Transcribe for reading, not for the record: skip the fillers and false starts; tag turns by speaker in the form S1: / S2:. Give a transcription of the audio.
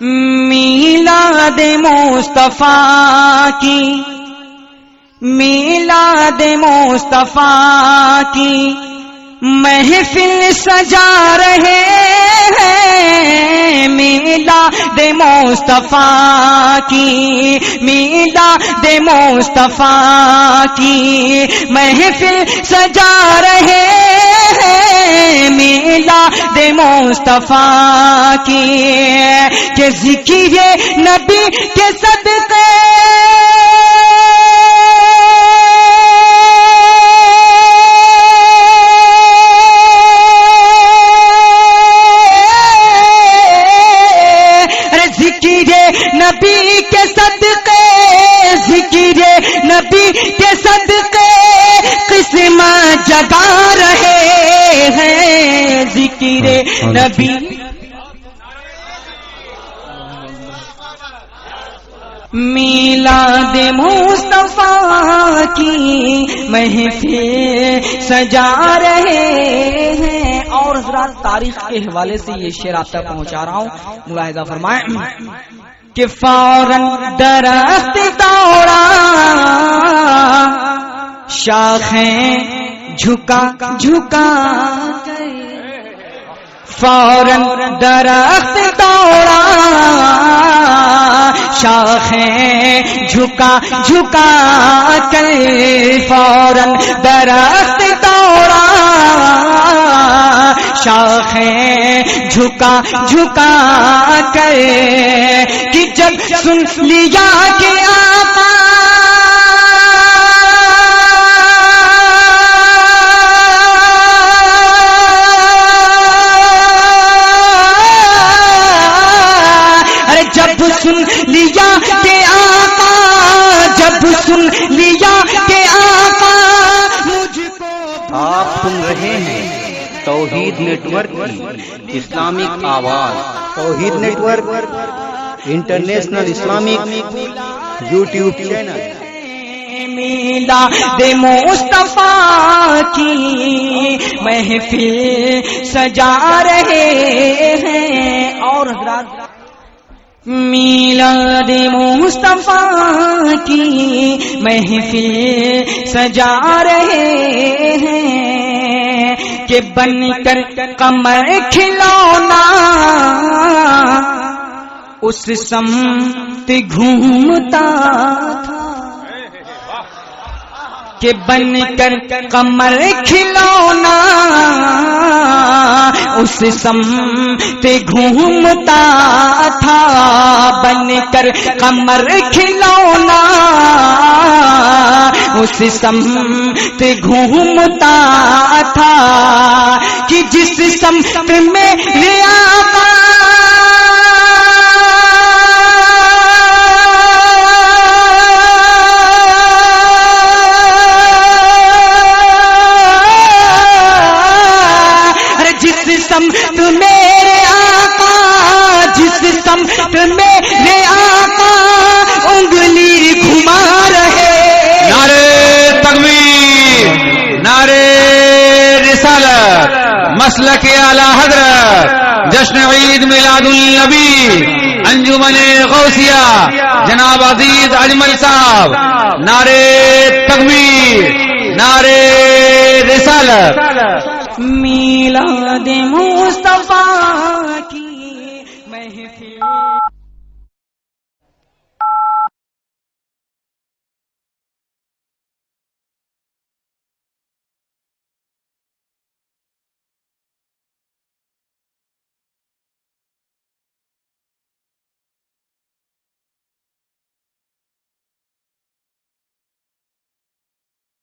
S1: میلاد مصطفیٰ کی، میلاد مصطفیٰ کی محفل سجا رہے ہیں، میلاد مصطفیٰ کی، میلاد مصطفیٰ کی محفل سجا رہے ہیں، میلاد مصطفیٰ کی کہ ذکر نبی کے صدقے نبی کے صدقے، ذکر نبی کے صدقے قسمت جگا رہے ہیں، ذکر نبی میلاد مصطفیٰ کی محفل سجا رہے ہیں۔ اور حضرات تاریخ کے حوالے سے یہ شعر آپ تک پہنچا رہا ہوں، ملاحظہ فرمائیں کہ فوراً درخت دوڑا، شاخیں جھکا جھکا کر، فوراً درخت دوڑا، شاخیں جھکا جھکا کر، فوراً درخت دوڑا، شاخیں جھکا جھکا کر، کہ جب سن لیا کہ آقا جب سن لیا کہ آقا، جب سن لیا کہ آقا مجھ کو،
S2: آپ سن رہے ہیں توحید نیٹ ورک کی اسلامک آواز، Tauheed network international Islamic YouTube channel.
S1: میلاد مصطفیٰ کی محفل سجا رہے ہیں۔ اور حضرات میلاد مصطفیٰ کی محفل سجا رہے ہیں کہ بن کر قمر کھلونا اس سمت گھومتا تھا، کہ بن کر قمر کھلونا اس سمت گھومتا تھا، بن کر قمر کھلونا اس سمت گھومتا تھا، کہ جس سمت میں آقا سمت میرے آقا، جس سمت میرے آقا انگلی گھما رہے،
S3: نعرے تکبیر، نعرے رسالت، مسلک اعلی حضرت، جشن عید میلاد النبی، انجمن غوثیہ جناب عزیز اجمل صاحب، نعرے تکبیر، نعرے رسالت۔
S1: میلاد مصطفیٰ کی محفل